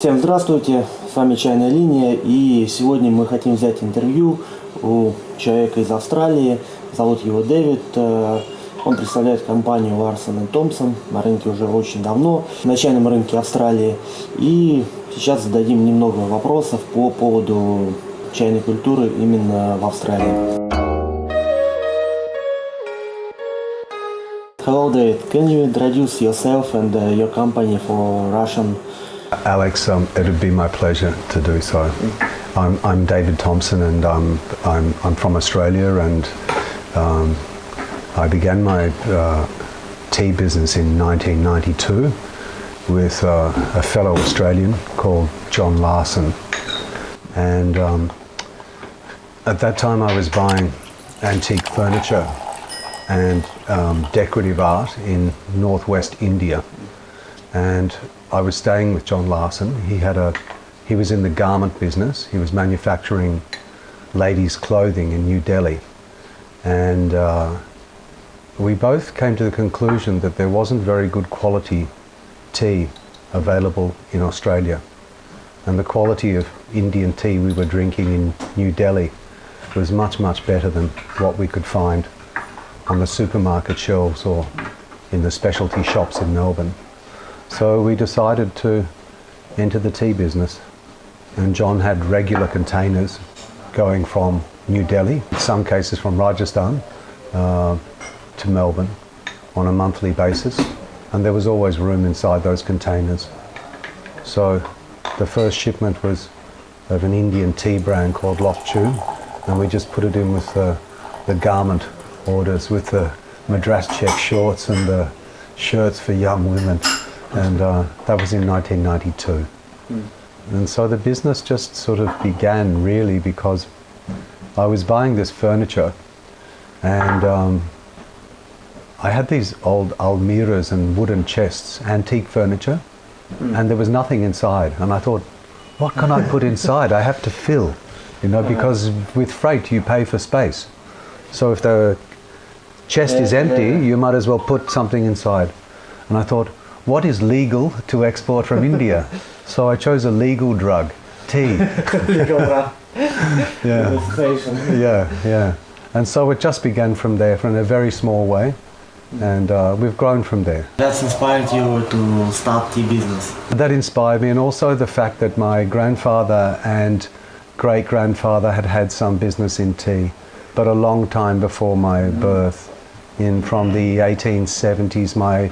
Всем здравствуйте, с вами Чайная линия, и сегодня мы хотим взять интервью у человека из Австралии, зовут его Дэвид. Он представляет компанию Ларсон и Томсон на рынке уже очень давно, на чайном рынке Австралии. И сейчас зададим немного вопросов по поводу чайной культуры именно в Австралии. Hello David, can you introduce yourself and your company for Russian? Alex, it would be my pleasure to do so. I'm David Thompson, and I'm from Australia, and I began my tea business in 1992 with a fellow Australian called John Larson, and at that time I was buying antique furniture and decorative art in northwest India, and I was staying with John Lawson. He was in the garment business. He was manufacturing ladies' clothing in New Delhi. And we both came to the conclusion that there wasn't very good quality tea available in Australia. And the quality of Indian tea we were drinking in New Delhi was much, much better than what we could find on the supermarket shelves or in the specialty shops in Melbourne. So we decided to enter the tea business, and John had regular containers going from New Delhi, in some cases from Rajasthan, to Melbourne on a monthly basis, and there was always room inside those containers. So the first shipment was of an Indian tea brand called Chu, and we just put it in with the garment orders, with the Madras check shorts and the shirts for young women. And that was in 1992. And so the business just sort of began really because I was buying this furniture, and I had these old almiras and wooden chests, antique furniture, and there was nothing inside. And I thought, what can I put inside? I have to fill, because with freight you pay for space. So if the chest is empty, you might as well put something inside. And I thought, what is legal to export from India? So I chose a legal drug, tea. Legal drug. Yeah. And so it just began from there, from a very small way, and we've grown from there. That's inspired you to start tea business? That inspired me, and also the fact that my grandfather and great-grandfather had had some business in tea, but a long time before my birth. From the 1870s, my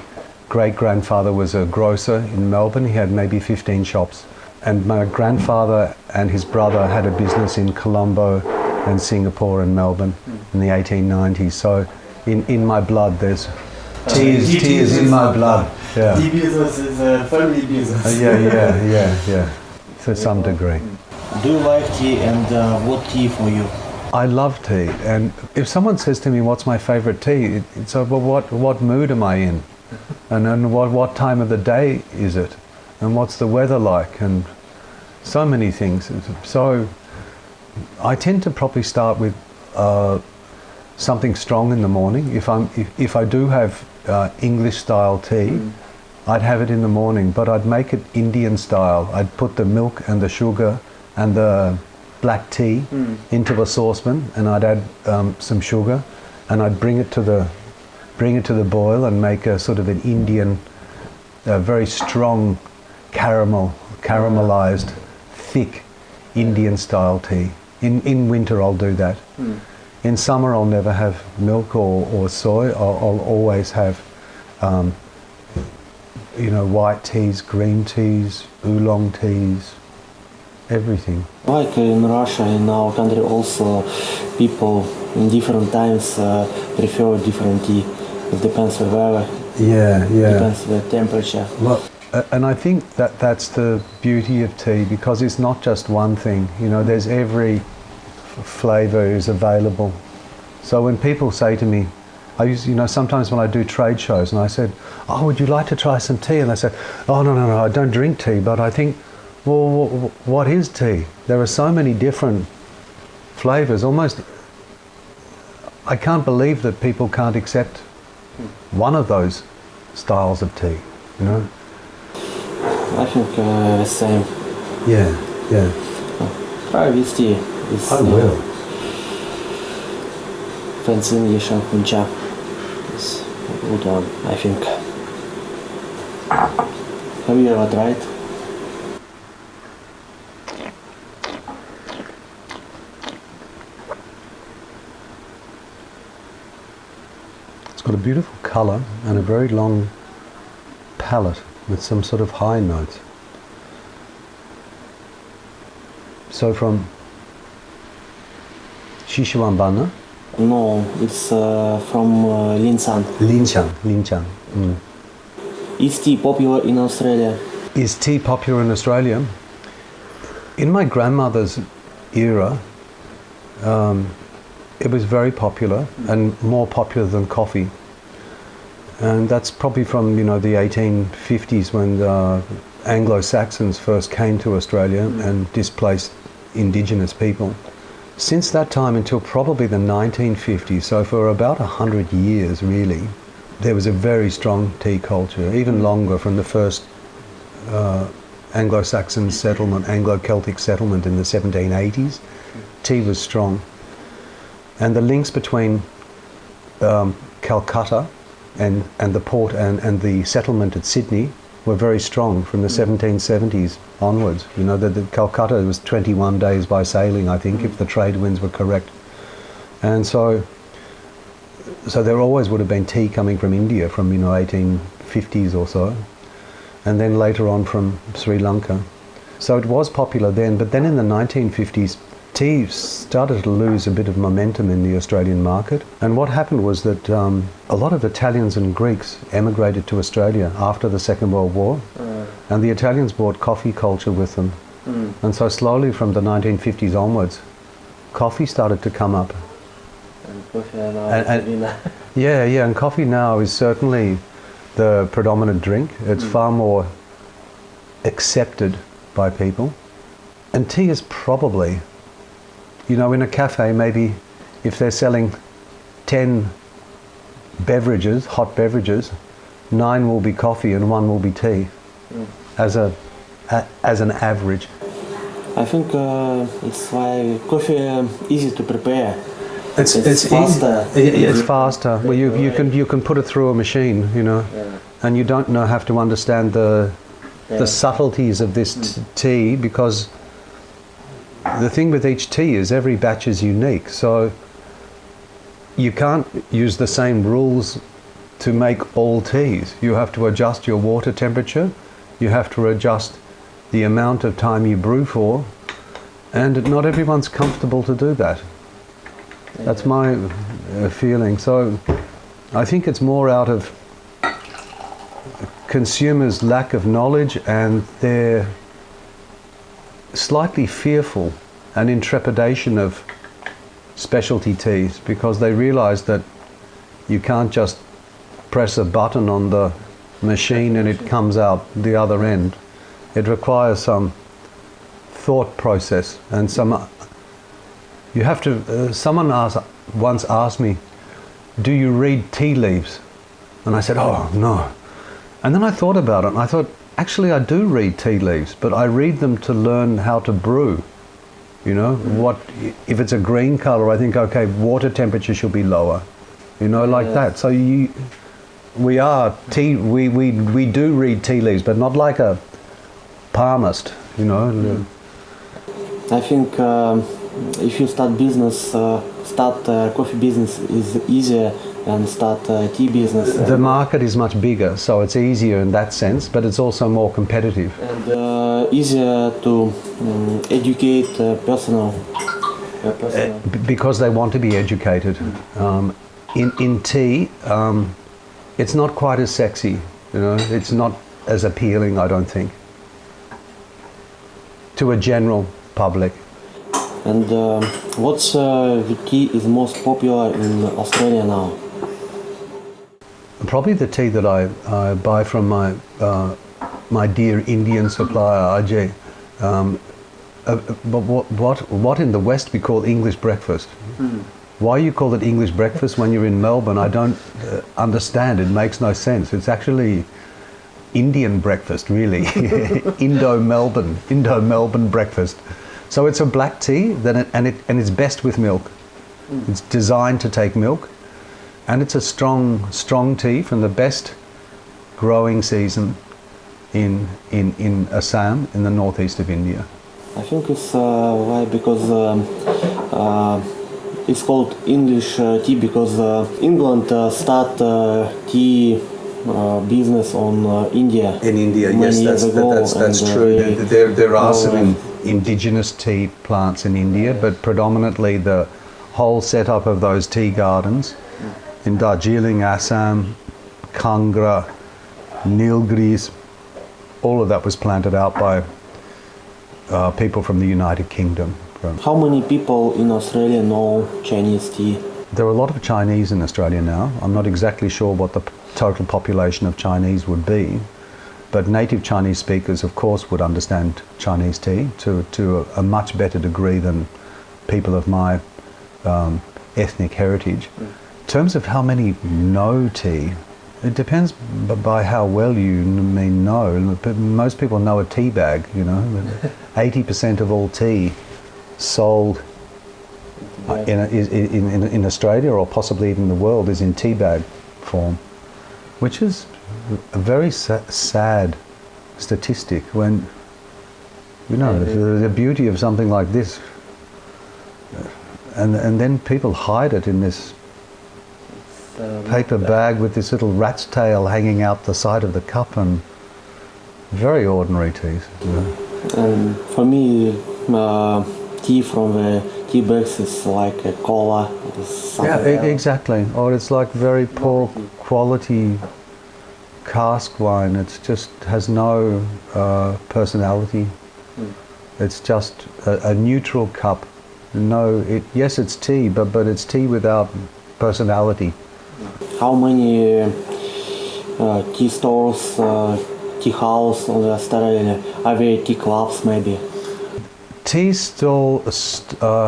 great-grandfather was a grocer in Melbourne. He had maybe 15 shops. And my grandfather and his brother had a business in Colombo and Singapore and Melbourne in the 1890s. So in my blood there's tea is in my blood. Yeah. Tea business is a family business. Yeah. To some degree. Do you like tea, and what tea for you? I love tea, and if someone says to me what's my favorite tea, it's well, what mood am I in? And then what time of the day is it, and what's the weather like, and so many things. So I tend to probably start with something strong in the morning. If I do have English style tea, I'd have it in the morning, but I'd make it Indian style. I'd put the milk and the sugar and the black tea into a saucepan, and I'd add some sugar, and I'd bring it to the boil and make a sort of an Indian, very strong caramelized, thick Indian style tea. In winter I'll do that. In summer I'll never have milk or soy. I'll always have white teas, green teas, oolong teas, everything. Like in Russia, in our country also, people in different times prefer different tea. It depends on the weather. Yeah. Depends on the temperature. Well, and I think that's the beauty of tea, because it's not just one thing. There's every flavour is available. So when people say to me, sometimes when I do trade shows, and I said, "Oh, would you like to try some tea?" And they said, "Oh, no, I don't drink tea." But I think, well, what is tea? There are so many different flavours. Almost, I can't believe that people can't accept one of those styles of tea. I think the same. Yeah, yeah. Try with tea. With, I will. fancy English and kuncha. It's a good one, I think. Have you ever tried? It's got a beautiful colour and a very long palate with some sort of high notes. So from Shishiwambana? No, it's from Linsan. Linchang. Mm. Is tea popular in Australia? Is tea popular in Australia? In my grandmother's era, it was very popular and more popular than coffee. And that's probably from, the 1850s when the Anglo-Saxons first came to Australia and displaced indigenous people. Since that time until probably the 1950s, so for about 100 years really, there was a very strong tea culture, even longer, from the first Anglo-Saxon settlement, Anglo-Celtic settlement in the 1780s. Tea was strong. And the links between Calcutta and the port and the settlement at Sydney were very strong from the 1770s onwards. The Calcutta was 21 days by sailing, I think, if the trade winds were correct. And so there always would have been tea coming from India from 1850s or so, and then later on from Sri Lanka. So it was popular then, but then in the 1950s tea started to lose a bit of momentum in the Australian market. And what happened was that a lot of Italians and Greeks emigrated to Australia after the Second World War, and the Italians brought coffee culture with them. And so slowly from the 1950s onwards, coffee started to come up. And coffee now Yeah, and coffee now is certainly the predominant drink. It's far more accepted by people. And tea is probably, in a cafe, maybe if they're selling 10 beverages, hot beverages, 9 will be coffee and 1 will be tea, as an average. I think it's why coffee easy to prepare. It's faster. It's faster. Well, you can put it through a machine, and you don't have to understand the subtleties of this tea, because the thing with each tea is every batch is unique. So you can't use the same rules to make all teas. You have to adjust your water temperature. You have to adjust the amount of time you brew for, and not everyone's comfortable to do that. That's my feeling. So I think it's more out of consumers' lack of knowledge and their slightly fearful and intrepidation of specialty teas, because they realize that you can't just press a button on the machine and it comes out the other end. It requires some thought process and you have to, someone once asked me, do you read tea leaves? And I said, oh, no. And then I thought about it and I thought, actually I do read tea leaves, but I read them to learn how to brew. What if it's a green color, I think, okay, water temperature should be lower, like that. So we do read tea leaves, but not like a palmist, I think if you start business, coffee business is easier than start tea business. The market is much bigger, so it's easier in that sense, but it's also more competitive. And easier to educate personnel. Because they want to be educated. In tea, it's not quite as sexy, it's not as appealing, I don't think, to a general public. And what's the tea is most popular in Australia now? Probably the tea that I buy from my dear Indian supplier, Ajay. But what in the West we call English breakfast. Why you call it English breakfast when you're in Melbourne, I don't understand. It makes no sense. It's actually Indian breakfast, really. Indo-Melbourne breakfast. So it's a black tea, and it's best with milk. It's designed to take milk, and it's a strong tea from the best growing season in Assam, in the northeast of India. I think it's why because it's called English tea because England start tea business on India. In India, many yes, years ago, that's and, true. There are some indigenous tea plants in India, but predominantly the whole setup of those tea gardens in Darjeeling, Assam, Kangra, Nilgiris, all of that was planted out by people from the United Kingdom. How many people in Australia know Chinese tea? There are a lot of Chinese in Australia now. I'm not exactly sure what the total population of Chinese would be, but native Chinese speakers, of course, would understand Chinese tea to a much better degree than people of my ethnic heritage. In terms of how many know tea, it depends by how well you know. Most people know a tea bag, 80% of all tea sold in Australia or possibly even the world is in tea bag form, which is a very sad statistic when, the beauty of something like this, and then people hide it in this paper bag with this little rat's tail hanging out the side of the cup, and very ordinary teas. And for me, tea from the tea bags is like a cola. Exactly. Or it's like very poor quality cask wine. It just has no personality. It's just a neutral cup. Yes, it's tea, but it's tea without personality. How many tea stores, tea house in Australia? Are there tea clubs maybe? Tea stall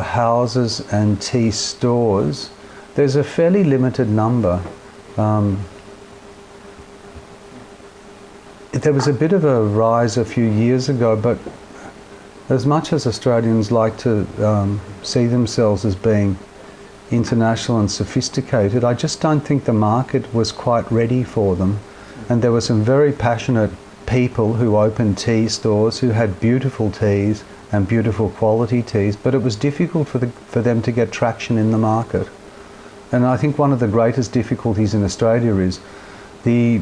houses and tea stores, there's a fairly limited number. There was a bit of a rise a few years ago, but as much as Australians like to see themselves as being international and sophisticated, I just don't think the market was quite ready for them. And there were some very passionate people who opened tea stores who had beautiful teas and beautiful quality teas, but it was difficult for them to get traction in the market. And I think one of the greatest difficulties in Australia is the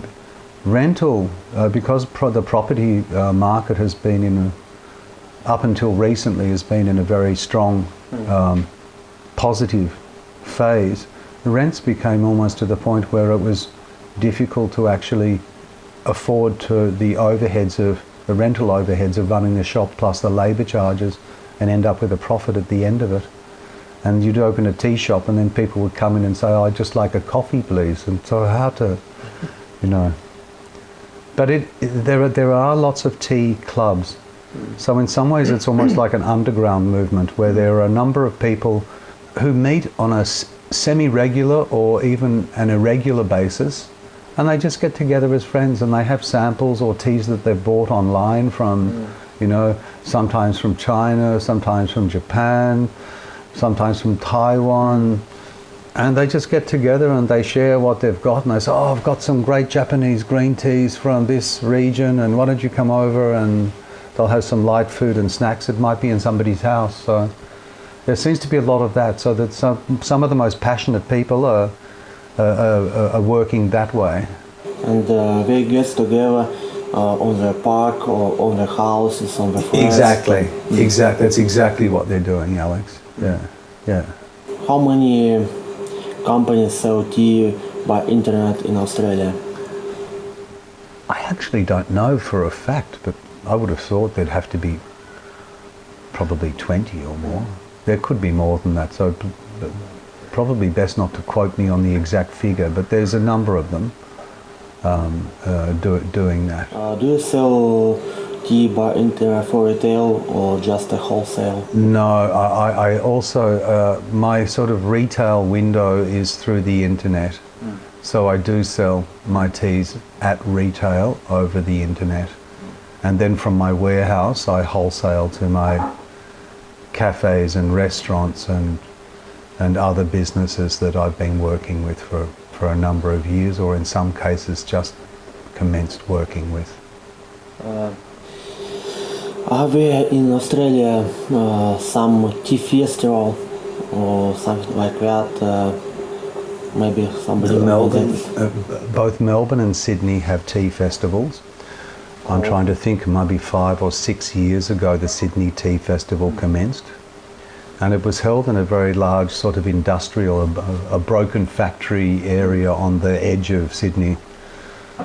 rental, because the property market has been up until recently has been in a very strong positive phase. The rents became almost to the point where it was difficult to actually afford the overheads of the rental overheads of running the shop plus the labour charges and end up with a profit at the end of it. And you'd open a tea shop and then people would come in and say, I'd just like a coffee please. And so how to, But there are lots of tea clubs. So in some ways it's almost like an underground movement where there are a number of people who meet on a semi-regular or even an irregular basis, and they just get together as friends and they have samples or teas that they've bought online from, sometimes from China, sometimes from Japan, sometimes from Taiwan, and they just get together and they share what they've got and they say, I've got some great Japanese green teas from this region and why don't you come over, and they'll have some light food and snacks. It might be in somebody's house. So there seems to be a lot of that, so that some of the most passionate people are working that way. And they get together on the park or on the houses, on the forest. Exactly. That's exactly what they're doing, Alex. Yeah. How many companies sell tea by internet in Australia? I actually don't know for a fact, but I would have thought there'd have to be probably 20 or more. There could be more than that, so probably best not to quote me on the exact figure, but there's a number of them doing that. Do you sell tea by internet for retail or just a wholesale? No, I also, my sort of retail window is through the internet. So I do sell my teas at retail over the internet. And then from my warehouse, I wholesale to my cafes and restaurants and other businesses that I've been working with for a number of years, or in some cases just commenced working with. Are there in Australia some tea festival or something like that? Maybe somebody Both Melbourne and Sydney have tea festivals. I'm trying to think, maybe 5 or 6 years ago the Sydney Tea Festival commenced, and it was held in a very large sort of industrial, a broken factory area on the edge of Sydney.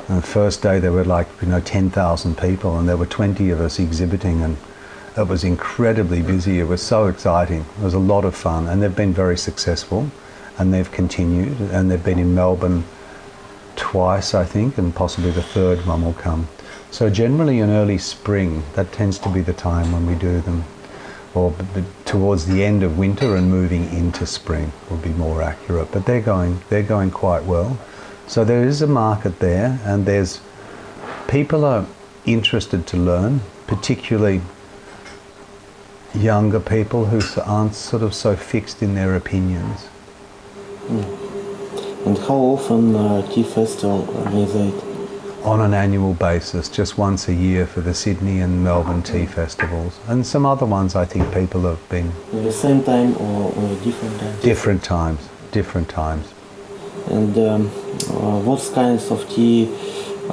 And the first day there were 10,000 people, and there were 20 of us exhibiting, and it was incredibly busy. It was so exciting. It was a lot of fun, and they've been very successful, and they've continued, and they've been in Melbourne twice, I think, and possibly the third one will come. So generally in early spring, that tends to be the time when we do them, or towards the end of winter and moving into spring would be more accurate. But they're going quite well. So there is a market there, and people are interested to learn, particularly younger people who aren't sort of so fixed in their opinions. And how often tea festival organized? On an annual basis, just once a year for the Sydney and Melbourne tea festivals. And some other ones I think people have been... At the same time or different times? Different times. And what kinds of tea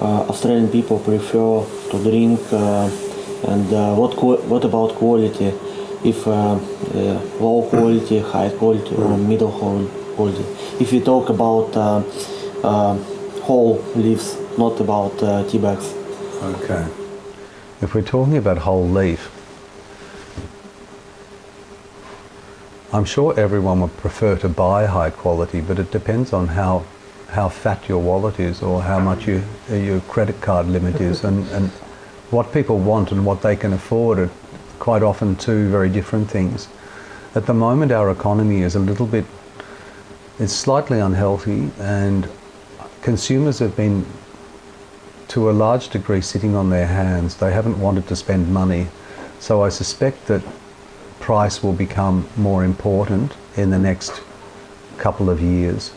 Australian people prefer to drink, and what about quality? If low quality, high quality, or middle quality? If we talk about whole leaves, not about tea bags. Okay. If we're talking about whole leaf, I'm sure everyone would prefer to buy high quality, but it depends on how fat your wallet is, or how much your credit card limit is, and what people want and what they can afford are quite often two very different things. At the moment our economy is it's slightly unhealthy, and consumers have been to a large degree sitting on their hands. They haven't wanted to spend money. So I suspect that price will become more important in the next couple of years.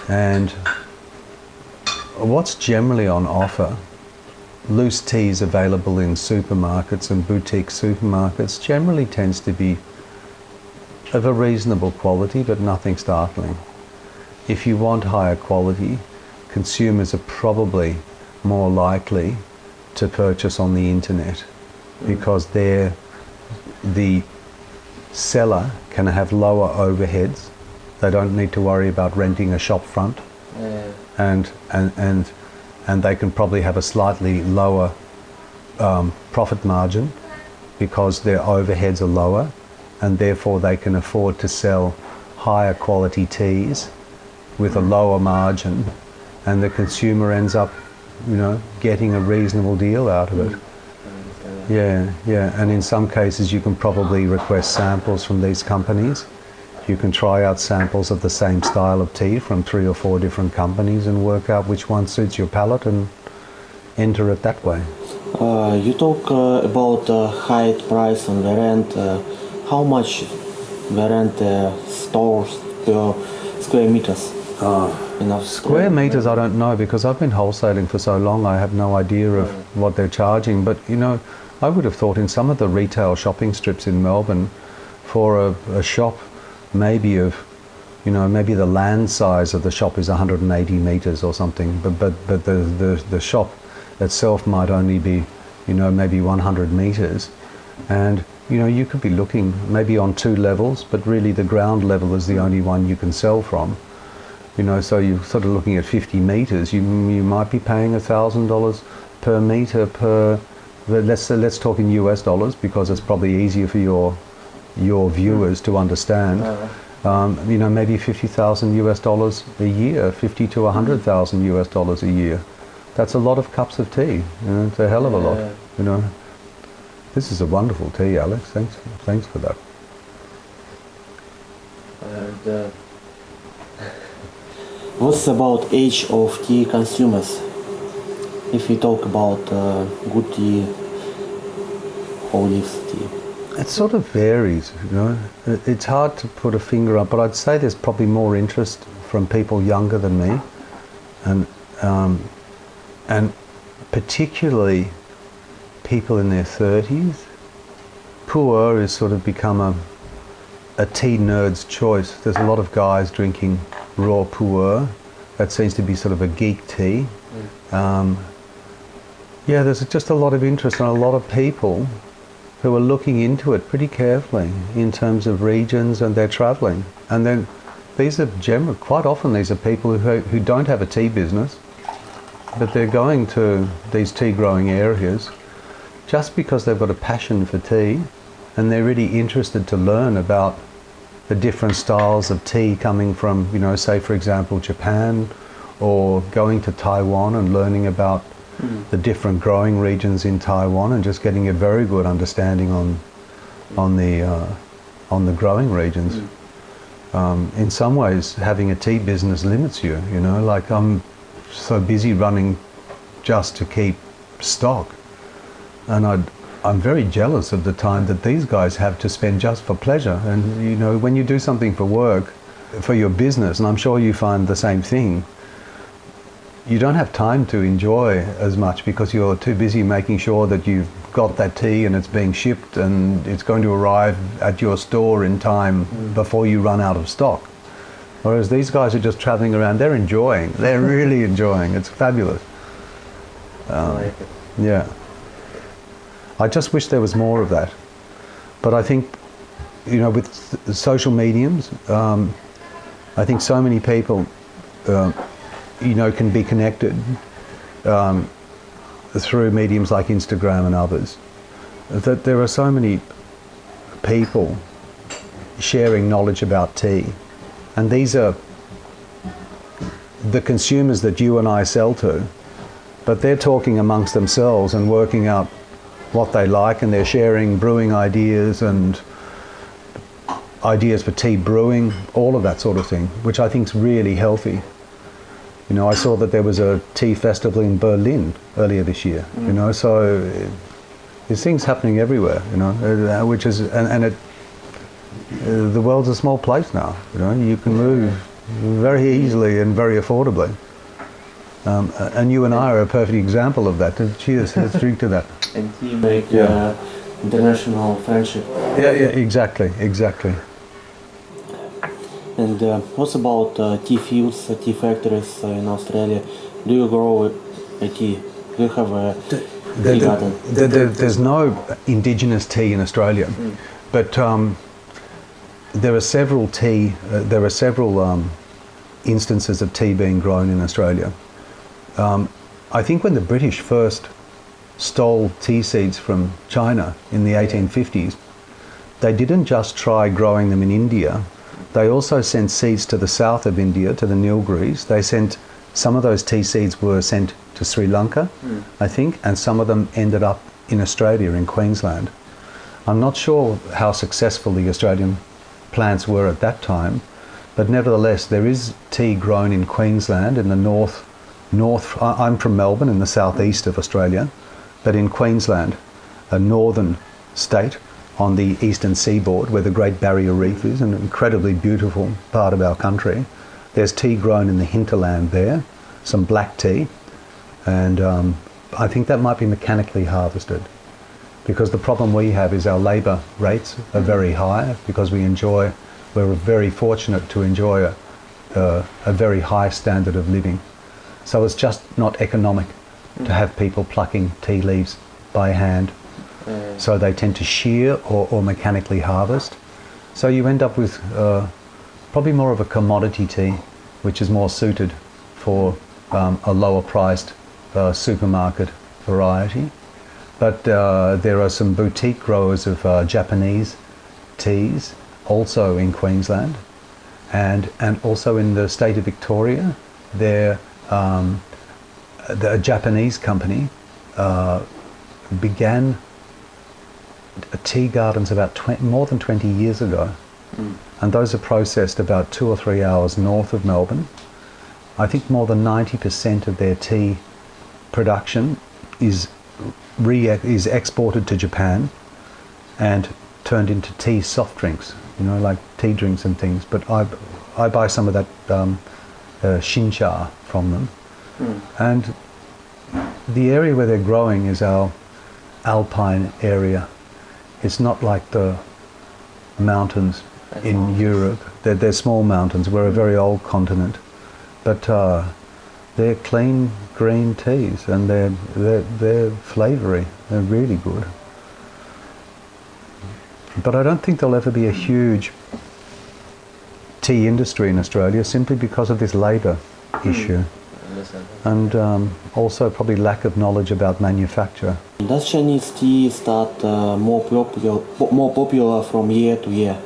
And what's generally on offer, loose teas available in supermarkets and boutique supermarkets, generally tends to be of a reasonable quality, but nothing startling. If you want higher quality, consumers are probably more likely to purchase on the internet, because the seller can have lower overheads. They don't need to worry about renting a shop front, and they can probably have a slightly lower profit margin because their overheads are lower, and therefore they can afford to sell higher quality teas with a lower margin, and the consumer ends up getting a reasonable deal out of it. Yeah, and in some cases you can probably request samples from these companies. You can try out samples of the same style of tea from 3 or 4 different companies and work out which one suits your palate and enter it that way. You talk about high price on the rent. How much the rent stores per square meters? Square meters I don't know, because I've been wholesaling for so long. I have no idea of what they're charging, but I would have thought in some of the retail shopping strips in Melbourne, for a shop maybe the land size of the shop is 180 meters or something, but the shop itself might only be maybe 100 meters, and you could be looking maybe on 2 levels, but really the ground level is the only one you can sell from. So you're sort of looking at 50 meters. You might be paying $1,000 per meter per. Let's talk in US dollars, because it's probably easier for your viewers to understand. Maybe $50,000 a year, 50 to 100,000 US dollars a year. That's a lot of cups of tea. It's a hell of a lot. This is a wonderful tea, Alex. Thanks for that. What's about age of tea consumers? If we talk about good tea, olive tea. It sort of varies, you know. It's hard to put a finger on, but I'd say there's probably more interest from people younger than me, and particularly people in their 30s. Pu'er has sort of become a tea nerd's choice. There's a lot of guys drinking raw pu'er. That seems to be sort of a geek tea. Yeah, there's just a lot of interest and a lot of people who are looking into it pretty carefully in terms of regions, and they're travelling. And then these are quite often these are people who don't have a tea business, but they're going to these tea growing areas just because they've got a passion for tea, and they're really interested to learn about the different styles of tea coming from, you know, say for example Japan, or going to Taiwan and learning about the different growing regions in Taiwan, and just getting a very good understanding on the growing regions. In some ways, having a tea business limits you. You know, like I'm so busy running just to keep stock, and I'm very jealous of the time that these guys have to spend just for pleasure. And you know, when you do something for work, for your business, and I'm sure you find the same thing, you don't have time to enjoy as much because you're too busy making sure that you've got that tea and it's being shipped and it's going to arrive at your store in time before you run out of stock. Whereas these guys are just traveling around, they're enjoying, they're really enjoying, it's fabulous. Yeah. I just wish there was more of that. But I think, you know, with social mediums, I think so many people you know, can be connected through mediums like Instagram and others, that there are so many people sharing knowledge about tea, and these are the consumers that you and I sell to, but they're talking amongst themselves and working out what they like, and they're sharing brewing ideas and ideas for tea brewing, all of that sort of thing, which I think is really healthy. You know, I saw that there was a tea festival in Berlin earlier this year, you know, so there's things happening everywhere, you know, which is, the world's a small place now, you know, you can move very easily and very affordably. And you and I are a perfect example of that. Cheers, let's drink to that. And tea make international friendship. Yeah, exactly. And what's about tea fields, tea factories in Australia? Do you grow a tea? Do you have a tea garden? There's no indigenous tea in Australia, but there are several instances of tea being grown in Australia. I think when the British first stole tea seeds from China in the 1850s, they didn't just try growing them in India. They also sent seeds to the south of India, to the Nilgiris. Some of those tea seeds were sent to Sri Lanka, I think, and some of them ended up in Australia, in Queensland. I'm not sure how successful the Australian plants were at that time, but nevertheless, there is tea grown in Queensland, in the north. I'm from Melbourne, in the southeast of Australia, but in Queensland, a northern state, on the eastern seaboard where the Great Barrier Reef is, an incredibly beautiful part of our country. There's tea grown in the hinterland there, some black tea, and I think that might be mechanically harvested, because the problem we have is our labour rates are very high, because we're very fortunate to enjoy a very high standard of living. So it's just not economic to have people plucking tea leaves by hand. So they tend to shear or mechanically harvest. So you end up with probably more of a commodity tea, which is more suited for a lower priced supermarket variety. But there are some boutique growers of Japanese teas also in Queensland, and also in the state of Victoria. The Japanese company began tea gardens about more than 20 years ago, and those are processed about 2 or 3 hours north of Melbourne, I think more than 90% of their tea production is exported to Japan and turned into tea soft drinks, you know, like tea drinks and things. But I buy some of that shincha from them. And the area where they're growing is our alpine area. It's not like the mountains in Europe. They're small mountains. We're a very old continent. But they're clean green teas, and they're flavoury. They're really good. But I don't think there'll ever be a huge tea industry in Australia simply because of this labour issue. And also probably lack of knowledge about manufacture. Does Chinese tea start more popular from year to year?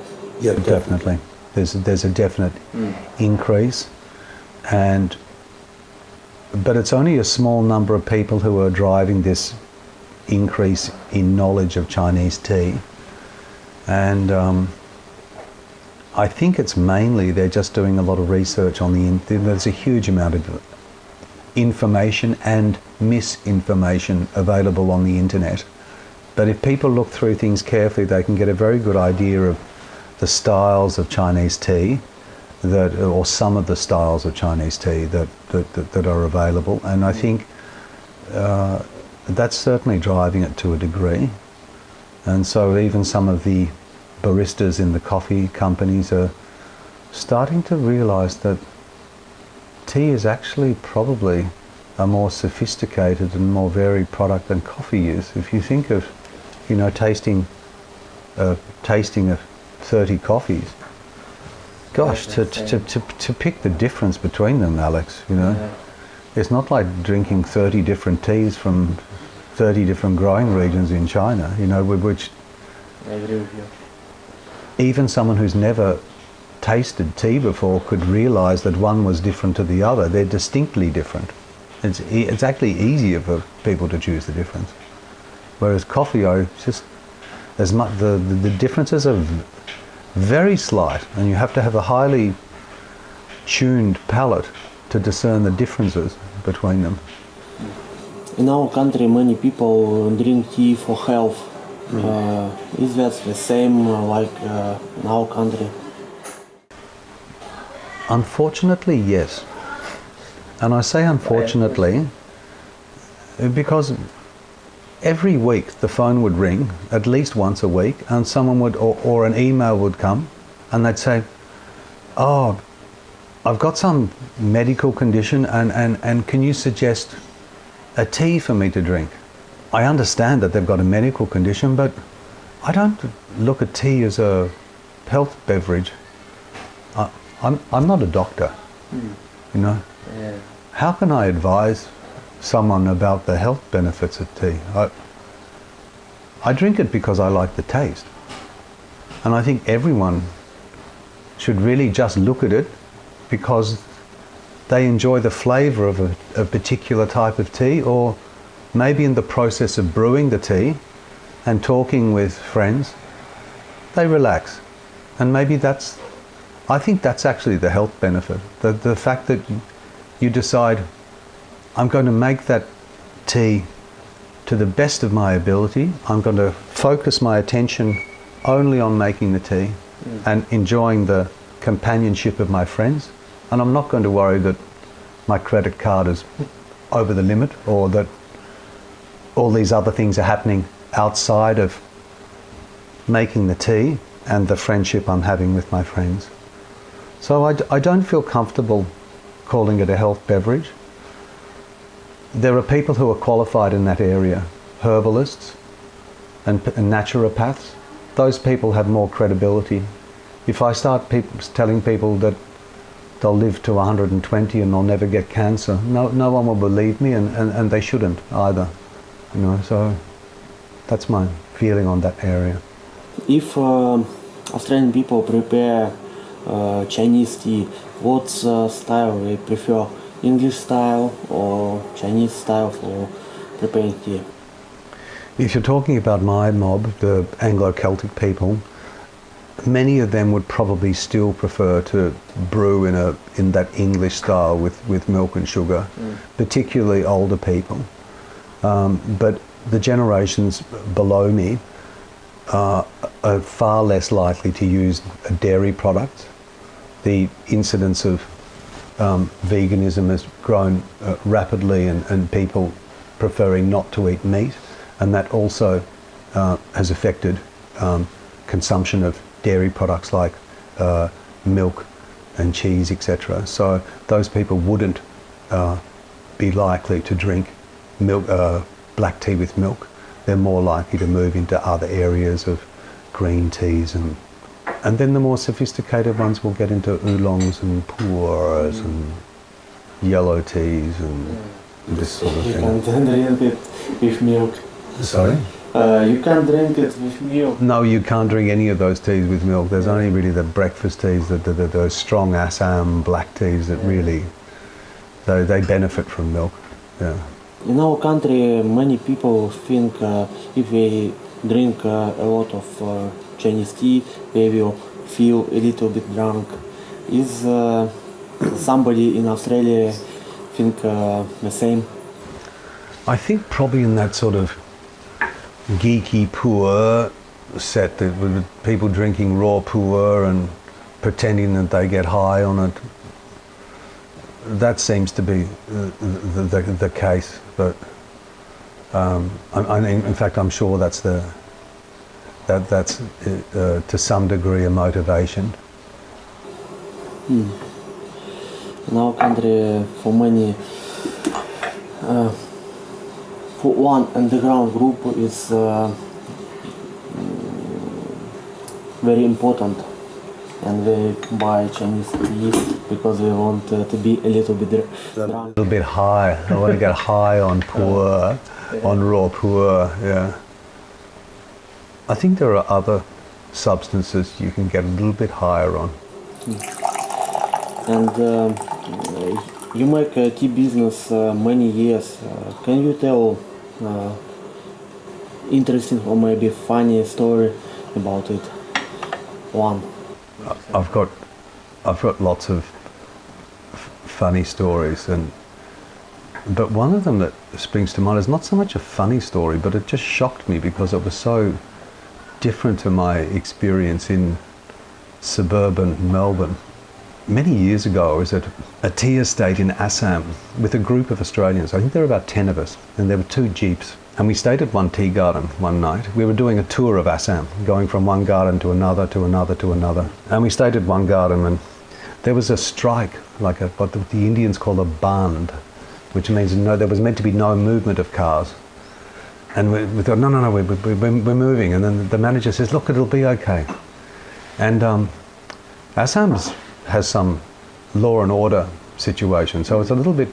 Yeah, definitely. There's a definite increase, but it's only a small number of people who are driving this increase in knowledge of Chinese tea. And I think it's mainly they're just doing a lot of research on there's a huge amount of information and misinformation available on the internet. But if people look through things carefully, they can get a very good idea of the styles of Chinese tea, or some of the styles of Chinese tea that are available. And I think that's certainly driving it to a degree. And so even some of the baristas in the coffee companies are starting to realise that tea is actually probably a more sophisticated and more varied product than coffee is. If you think of, you know, tasting of 30 coffees, gosh, to pick the difference between them, Alex, you know, it's not like drinking 30 different teas from 30 different growing regions in China, you know, which I agree with you. Even someone who's never tasted tea before could realise that one was different to the other. They're distinctly different. It's actually easier for people to choose the difference. Whereas coffee, the differences are very slight, and you have to have a highly tuned palate to discern the differences between them. In our country, many people drink tea for health. Is that the same like in our country? Unfortunately, yes. And I say unfortunately because every week the phone would ring at least once a week, and someone would, or an email would come, and they'd say, "Oh, I've got some medical condition, and can you suggest a tea for me to drink?" I understand that they've got a medical condition, but I don't look at tea as a health beverage. I'm not a doctor, you know. Yeah. How can I advise someone about the health benefits of tea? I drink it because I like the taste. And I think everyone should really just look at it because they enjoy the flavour of a particular type of tea, or maybe in the process of brewing the tea and talking with friends, they relax. And maybe I think that's actually the health benefit. The fact that you decide, I'm going to make that tea to the best of my ability. I'm going to focus my attention only on making the tea and enjoying the companionship of my friends. And I'm not going to worry that my credit card is over the limit, or that all these other things are happening outside of making the tea and the friendship I'm having with my friends. So I don't feel comfortable calling it a health beverage. There are people who are qualified in that area, herbalists and naturopaths. Those people have more credibility. If I start telling people that they'll live to 120 and they'll never get cancer, no one will believe me, and they shouldn't either. You know, so that's my feeling on that area. If Australian people prepare Chinese tea, what style they prefer? English style or Chinese style for preparing tea? If you're talking about my mob, the Anglo-Celtic people, many of them would probably still prefer to brew in that English style with milk and sugar, particularly older people. But the generations below me are far less likely to use a dairy product. The incidence of veganism has grown rapidly, and people preferring not to eat meat, and that also has affected consumption of dairy products like milk and cheese, etc. So those people wouldn't be likely to drink milk, black tea with milk. They're more likely to move into other areas of green teas, and then the more sophisticated ones will get into oolongs and pu'ers and yellow teas and this sort of You thing. can't drink it with milk. Sorry? You can't drink it with milk. No, you can't drink any of those teas with milk. There's only really the breakfast teas, the strong Assam black teas that really, they benefit from milk. Yeah. In our country, many people think if they drink a lot of Chinese tea, they will feel a little bit drunk. Is somebody in Australia think the same? I think probably in that sort of geeky pu'er set, that with people drinking raw pu'er and pretending that they get high on it, that seems to be the case. But in fact, I'm sure that's to some degree a motivation. In our country, for many, for one underground group is very important, and they buy Chinese tea because they want to be a little bit A drunk. little bit high. I want to get high on pu'er, on raw pu'er, yeah. I think there are other substances you can get a little bit higher on. And you make a tea business many years. Can you tell interesting or maybe funny story about it? One. I've got lots of funny stories, but one of them that springs to mind is not so much a funny story, but it just shocked me because it was so different to my experience in suburban Melbourne. Many years ago, I was at a tea estate in Assam with a group of Australians. I think there were about 10 of us, and there were 2 jeeps. And we stayed at one tea garden one night. We were doing a tour of Assam, going from one garden to another, to another, to another. And we stayed at one garden, and there was a strike, like what the Indians call a band, which means there was meant to be no movement of cars. And we thought, no, we're moving. And then the manager says, look, it'll be okay. And Assam has some law and order situation, so it's a little bit,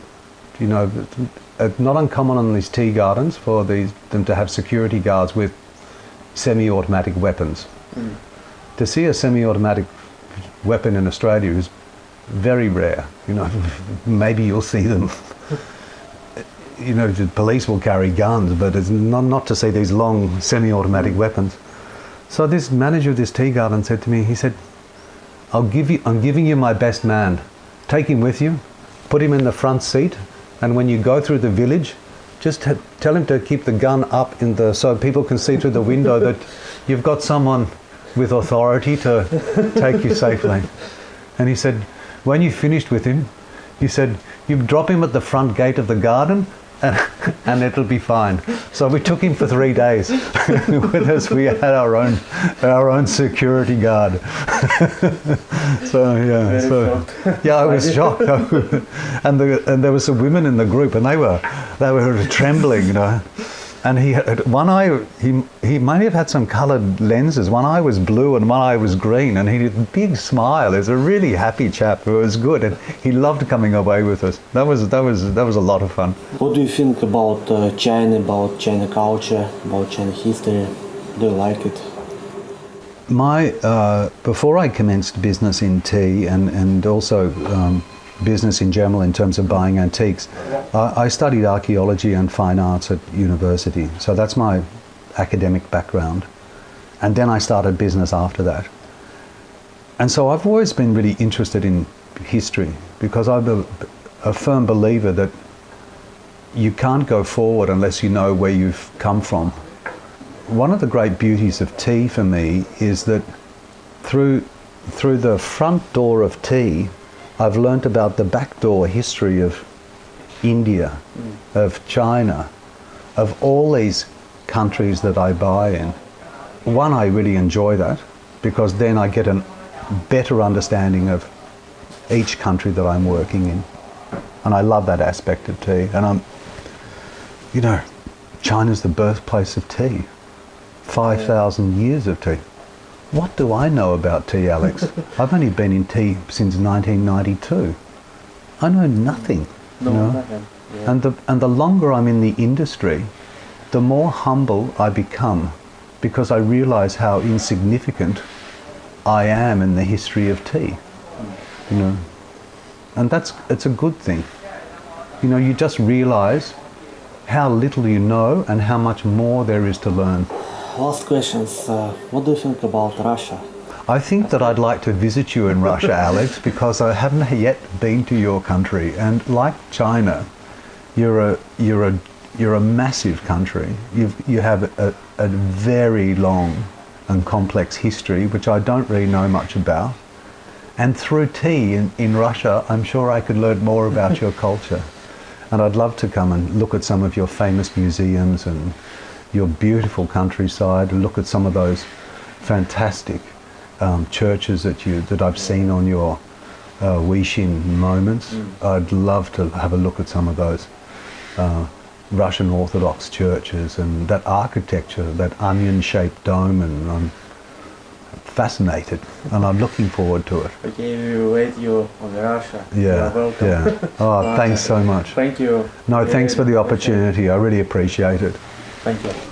not uncommon on these tea gardens for them to have security guards with semi-automatic weapons. To see a semi-automatic weapon in Australia is very rare. Maybe you'll see them. The police will carry guns, but it's not to see these long semi-automatic weapons. So this manager of this tea garden said to me, he said, I'm giving you my best man. Take him with you, put him in the front seat, and when you go through the village, just tell him to keep the gun up so people can see through the window that you've got someone with authority to take you safely. And he said, when you finished with him, he said, you drop him at the front gate of the garden, and it'll be fine. So we took him for 3 days. With us, we had our own security guard. I was shocked. And there were some women in the group, and they were trembling, And he had one eye. He might have had some coloured lenses. One eye was blue and one eye was green, and he had a big smile. He was a really happy chap. It was good, and he loved coming away with us. That was a lot of fun. What do you think about China, about China culture, about China history? Do you like it? Before I commenced business in tea and also business in general in terms of buying antiques, I studied archaeology and fine arts at university. So that's my academic background. And then I started business after that. And so I've always been really interested in history because I'm a firm believer that you can't go forward unless you know where you've come from. One of the great beauties of tea for me is that through the front door of tea, I've learnt about the back door history of India, of China, of all these countries that I buy in. One, I really enjoy that because then I get a better understanding of each country that I'm working in. And I love that aspect of tea. And China's the birthplace of tea. 5,000 years of tea. What do I know about tea, Alex? I've only been in tea since 1992. I know nothing. Nothing. Yeah. And the longer I'm in the industry, the more humble I become because I realise how insignificant I am in the history of tea. And it's a good thing. You just realise how little you know and how much more there is to learn. Last questions. What do you think about Russia? I think that I'd like to visit you in Russia, Alex, because I haven't yet been to your country. And like China, you're a massive country. You have a very long and complex history, which I don't really know much about. And through tea in Russia, I'm sure I could learn more about your culture. And I'd love to come and look at some of your famous museums and your beautiful countryside, and look at some of those fantastic churches that I've seen on your Weixin moments. I'd love to have a look at some of those Russian Orthodox churches and that architecture, that onion-shaped dome, and I'm fascinated and I'm looking forward to it. Okay, we will wait you on Russia. Yeah, You're welcome. yeah. Oh, thanks so much. Thank you. No, thanks for the opportunity. I really appreciate it. Thank you.